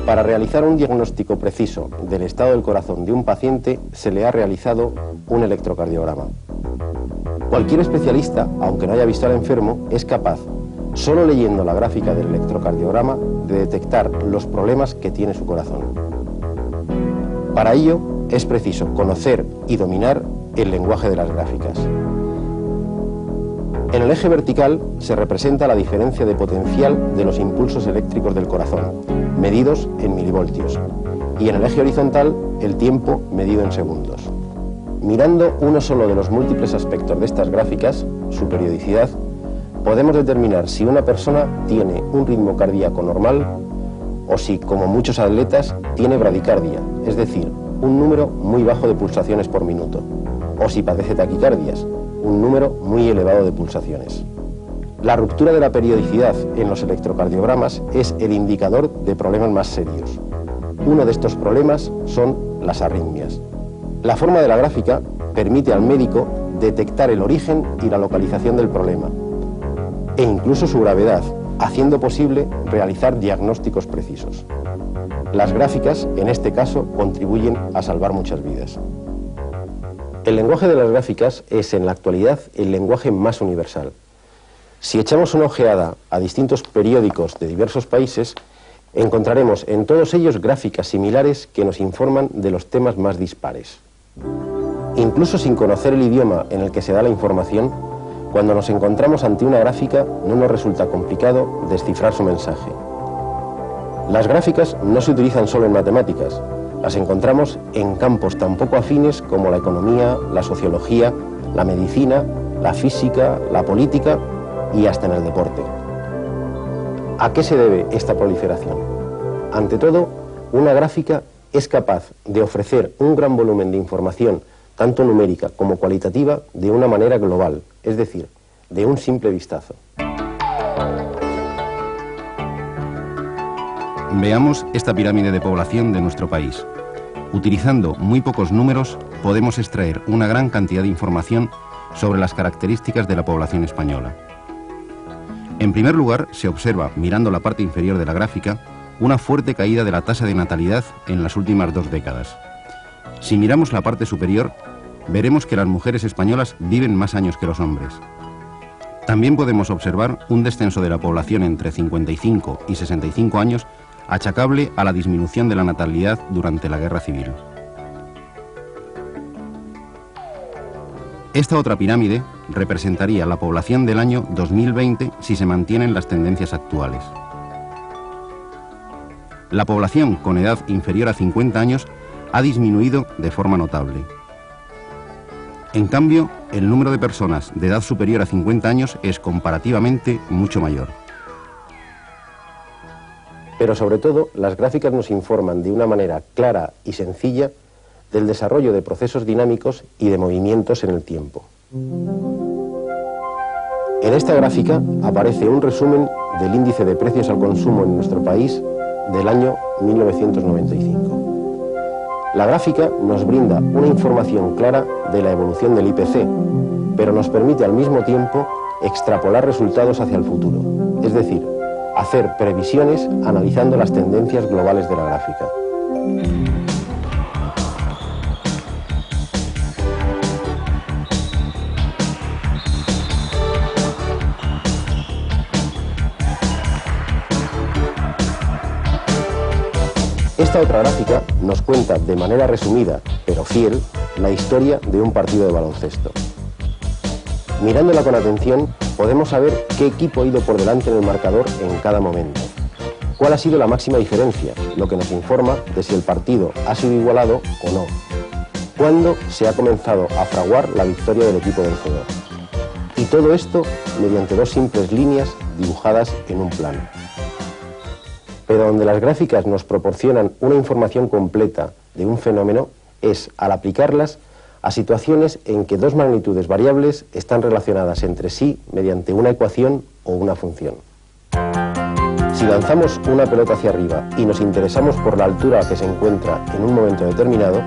Para realizar un diagnóstico preciso del estado del corazón de un paciente se le ha realizado un electrocardiograma. Cualquier especialista, aunque no haya visto al enfermo, es capaz, solo leyendo la gráfica del electrocardiograma, de detectar los problemas que tiene su corazón. Para ello es preciso conocer y dominar el lenguaje de las gráficas. En el eje vertical se representa la diferencia de potencial de los impulsos eléctricos del corazón, medidos en milivoltios, y en el eje horizontal el tiempo medido en segundos. Mirando uno solo de los múltiples aspectos de estas gráficas, su periodicidad, podemos determinar si una persona tiene un ritmo cardíaco normal o si, como muchos atletas, tiene bradicardia, es decir, un número muy bajo de pulsaciones por minuto, o si padece taquicardias, un número muy elevado de pulsaciones. La ruptura de la periodicidad en los electrocardiogramas es el indicador de problemas más serios. Uno de estos problemas son las arritmias. La forma de la gráfica permite al médico detectar el origen y la localización del problema, e incluso su gravedad, haciendo posible realizar diagnósticos precisos. Las gráficas, en este caso, contribuyen a salvar muchas vidas. El lenguaje de las gráficas es, en la actualidad, el lenguaje más universal. Si echamos una ojeada a distintos periódicos de diversos países, encontraremos en todos ellos gráficas similares que nos informan de los temas más dispares. Incluso sin conocer el idioma en el que se da la información, cuando nos encontramos ante una gráfica no nos resulta complicado descifrar su mensaje. Las gráficas no se utilizan solo en matemáticas, las encontramos en campos tan poco afines como la economía, la sociología, la medicina, la física, la política y hasta en el deporte. ¿A qué se debe esta proliferación? Ante todo, una gráfica es capaz de ofrecer un gran volumen de información, tanto numérica como cualitativa, de una manera global, es decir, de un simple vistazo. Veamos esta pirámide de población de nuestro país. Utilizando muy pocos números, podemos extraer una gran cantidad de información sobre las características de la población española. En primer lugar, se observa, mirando la parte inferior de la gráfica, una fuerte caída de la tasa de natalidad en las últimas 2 décadas. Si miramos la parte superior, veremos que las mujeres españolas viven más años que los hombres. También podemos observar un descenso de la población entre 55 y 65 años achacable a la disminución de la natalidad durante la Guerra Civil. Esta otra pirámide representaría la población del año 2020 si se mantienen las tendencias actuales. La población con edad inferior a 50 años ha disminuido de forma notable. En cambio, el número de personas de edad superior a 50 años es comparativamente mucho mayor. Pero sobre todo, las gráficas nos informan de una manera clara y sencilla del desarrollo de procesos dinámicos y de movimientos en el tiempo. En esta gráfica aparece un resumen del índice de precios al consumo en nuestro país del año 1995. La gráfica nos brinda una información clara de la evolución del IPC, pero nos permite al mismo tiempo extrapolar resultados hacia el futuro, es decir, hacer previsiones analizando las tendencias globales de la gráfica. Esta otra gráfica nos cuenta de manera resumida, pero fiel, la historia de un partido de baloncesto. Mirándola con atención, podemos saber qué equipo ha ido por delante en el marcador en cada momento, cuál ha sido la máxima diferencia, lo que nos informa de si el partido ha sido igualado o no, cuándo se ha comenzado a fraguar la victoria del equipo vencedor. Y todo esto mediante 2 simples líneas dibujadas en un plano. Pero donde las gráficas nos proporcionan una información completa de un fenómeno es al aplicarlas a situaciones en que 2 magnitudes variables están relacionadas entre sí mediante una ecuación o una función. Si lanzamos una pelota hacia arriba y nos interesamos por la altura a que se encuentra en un momento determinado,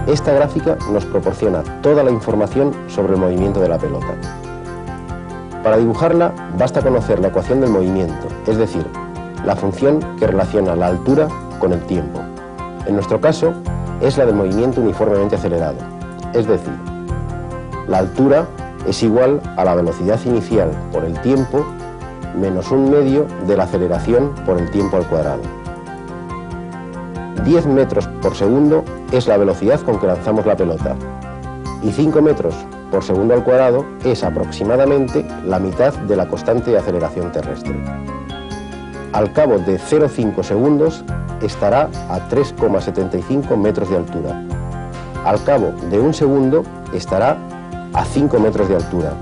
esta gráfica nos proporciona toda la información sobre el movimiento de la pelota. Para dibujarla basta conocer la ecuación del movimiento, es decir, la función que relaciona la altura con el tiempo. En nuestro caso, es la del movimiento uniformemente acelerado. Es decir, la altura es igual a la velocidad inicial por el tiempo menos 1/2 de la aceleración por el tiempo al cuadrado. 10 metros por segundo es la velocidad con que lanzamos la pelota y 5 metros por segundo al cuadrado es aproximadamente la mitad de la constante de aceleración terrestre. Al cabo de 0,5 segundos estará a 3,75 metros de altura. Al cabo de 1 segundo estará a 5 metros de altura.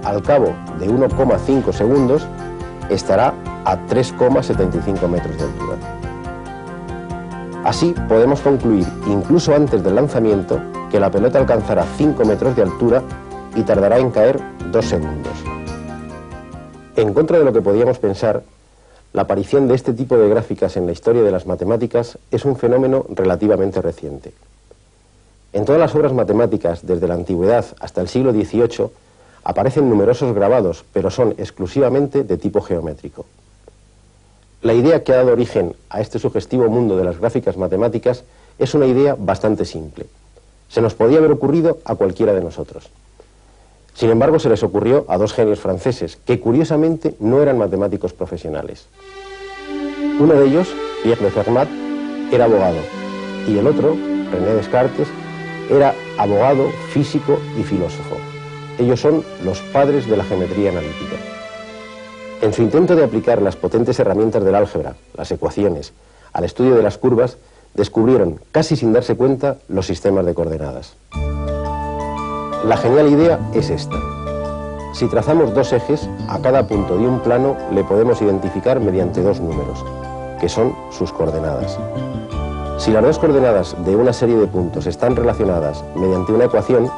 Al cabo de 1,5 segundos estará a 3,75 metros de altura. Así podemos concluir, incluso antes del lanzamiento, que la pelota alcanzará 5 metros de altura y tardará en caer 2 segundos. En contra de lo que podíamos pensar, la aparición de este tipo de gráficas en la historia de las matemáticas es un fenómeno relativamente reciente. En todas las obras matemáticas, desde la antigüedad hasta el siglo XVIII, aparecen numerosos grabados, pero son exclusivamente de tipo geométrico. La idea que ha dado origen a este sugestivo mundo de las gráficas matemáticas es una idea bastante simple. Se nos podía haber ocurrido a cualquiera de nosotros. Sin embargo, se les ocurrió a dos genios franceses, que curiosamente no eran matemáticos profesionales. Uno de ellos, Pierre de Fermat, era abogado, y el otro, René Descartes, era abogado, físico y filósofo. Ellos son los padres de la geometría analítica. En su intento de aplicar las potentes herramientas del álgebra, las ecuaciones, al estudio de las curvas, descubrieron, casi sin darse cuenta, los sistemas de coordenadas. La genial idea es esta. Si trazamos dos ejes, a cada punto de un plano le podemos identificar mediante dos números, que son sus coordenadas. Si las dos coordenadas de una serie de puntos están relacionadas mediante una ecuación,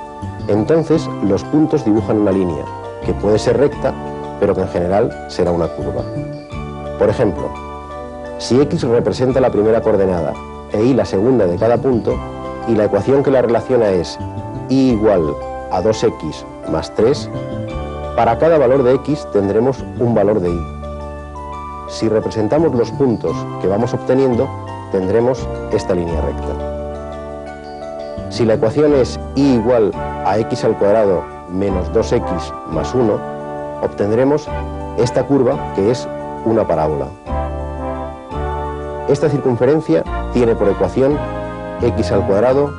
entonces los puntos dibujan una línea, que puede ser recta, pero que en general será una curva. Por ejemplo, si x representa la primera coordenada e y la segunda de cada punto, y la ecuación que la relaciona es y igual a 2x más 3, para cada valor de x tendremos un valor de y. Si representamos los puntos que vamos obteniendo, tendremos esta línea recta. Si la ecuación es y igual a x al cuadrado menos 2x más 1, obtendremos esta curva que es una parábola. Esta circunferencia tiene por ecuación x al cuadrado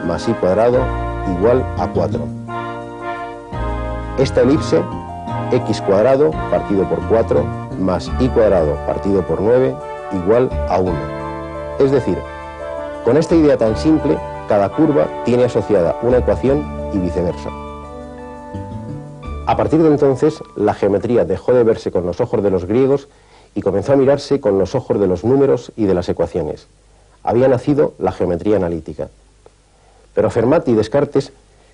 más y cuadrado igual a 4. Esta elipse, x cuadrado partido por 4 más y cuadrado partido por 9 igual a 1. Es decir, con esta idea tan simple, cada curva tiene asociada una ecuación y viceversa. A partir de entonces, la geometría dejó de verse con los ojos de los griegos y comenzó a mirarse con los ojos de los números y de las ecuaciones. Había nacido la geometría analítica. Pero Fermat y Descartes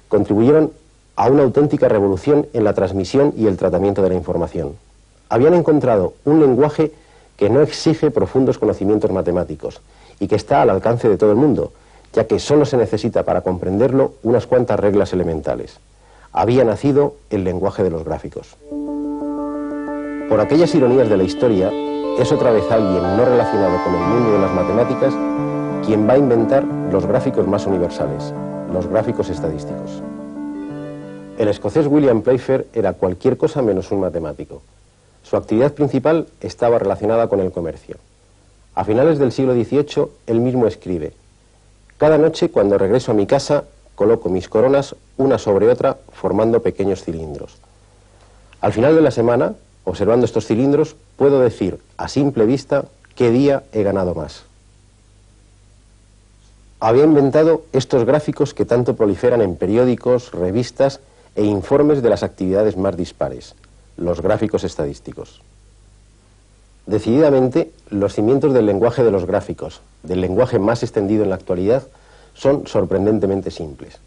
contribuyeron a una auténtica revolución en la transmisión y el tratamiento de la información. Habían encontrado un lenguaje que no exige profundos conocimientos matemáticos y que está al alcance de todo el mundo, ya que solo se necesita para comprenderlo unas cuantas reglas elementales. Había nacido el lenguaje de los gráficos. Por aquellas ironías de la historia, es otra vez alguien no relacionado con el mundo de las matemáticas quien va a inventar los gráficos más universales, los gráficos estadísticos. El escocés William Playfair era cualquier cosa menos un matemático. Su actividad principal estaba relacionada con el comercio. A finales del siglo XVIII, él mismo escribe: «Cada noche, cuando regreso a mi casa, coloco mis coronas una sobre otra, formando pequeños cilindros. Al final de la semana, observando estos cilindros, puedo decir a simple vista qué día he ganado más». Había inventado estos gráficos que tanto proliferan en periódicos, revistas e informes de las actividades más dispares, los gráficos estadísticos. Decididamente, los cimientos del lenguaje de los gráficos, del lenguaje más extendido en la actualidad, son sorprendentemente simples.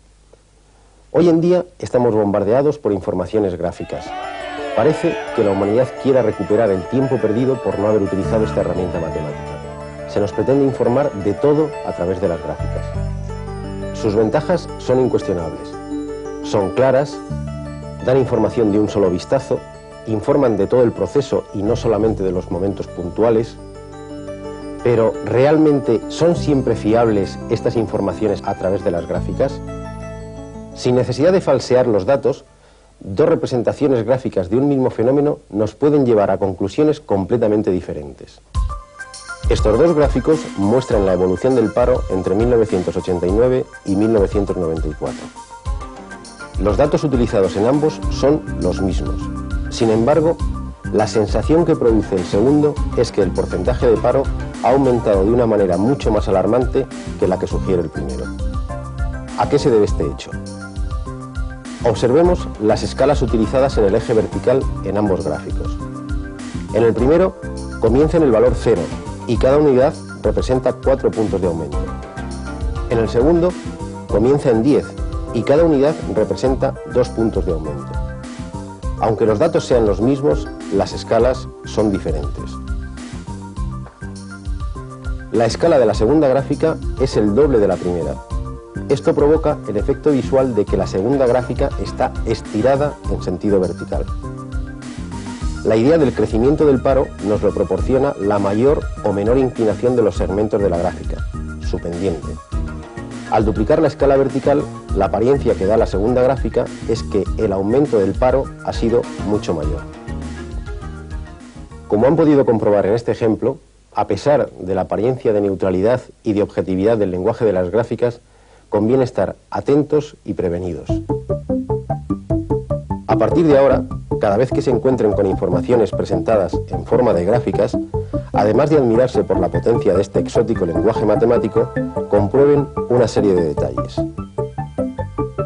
Hoy en día estamos bombardeados por informaciones gráficas. Parece que la humanidad quiera recuperar el tiempo perdido por no haber utilizado esta herramienta matemática. Se nos pretende informar de todo a través de las gráficas. Sus ventajas son incuestionables. Son claras, dan información de un solo vistazo, informan de todo el proceso y no solamente de los momentos puntuales, Pero, ¿realmente son siempre fiables estas informaciones a través de las gráficas? Sin necesidad de falsear los datos, dos representaciones gráficas de un mismo fenómeno nos pueden llevar a conclusiones completamente diferentes. Estos dos gráficos muestran la evolución del paro entre 1989 y 1994. Los datos utilizados en ambos son los mismos. Sin embargo, la sensación que produce el segundo es que el porcentaje de paro ha aumentado de una manera mucho más alarmante que la que sugiere el primero. ¿A qué se debe este hecho? Observemos las escalas utilizadas en el eje vertical en ambos gráficos. En el primero comienza en el valor 0 y cada unidad representa 4 puntos de aumento. En el segundo comienza en 10 y cada unidad representa 2 puntos de aumento. Aunque los datos sean los mismos, las escalas son diferentes. La escala de la segunda gráfica es el doble de la primera. Esto provoca el efecto visual de que la segunda gráfica está estirada en sentido vertical. La idea del crecimiento del paro nos lo proporciona la mayor o menor inclinación de los segmentos de la gráfica, su pendiente. Al duplicar la escala vertical, la apariencia que da la segunda gráfica es que el aumento del paro ha sido mucho mayor. Como han podido comprobar en este ejemplo, a pesar de la apariencia de neutralidad y de objetividad del lenguaje de las gráficas, conviene estar atentos y prevenidos. A partir de ahora, cada vez que se encuentren con informaciones presentadas en forma de gráficas, además de admirarse por la potencia de este exótico lenguaje matemático, comprueben una serie de detalles.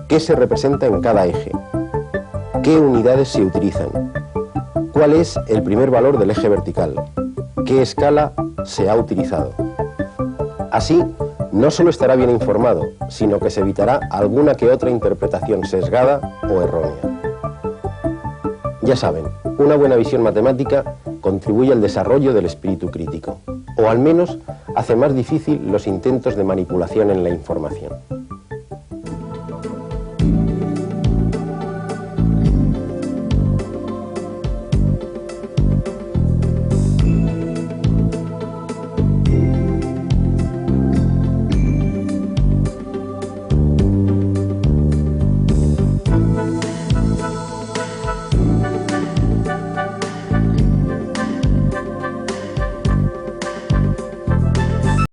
¿Qué se representa en cada eje? ¿Qué unidades se utilizan? ¿Cuál es el primer valor del eje vertical? ¿Qué escala se ha utilizado? Así, no solo estará bien informado, sino que se evitará alguna que otra interpretación sesgada o errónea. Ya saben, una buena visión matemática contribuye al desarrollo del espíritu crítico, o al menos hace más difícil los intentos de manipulación en la información.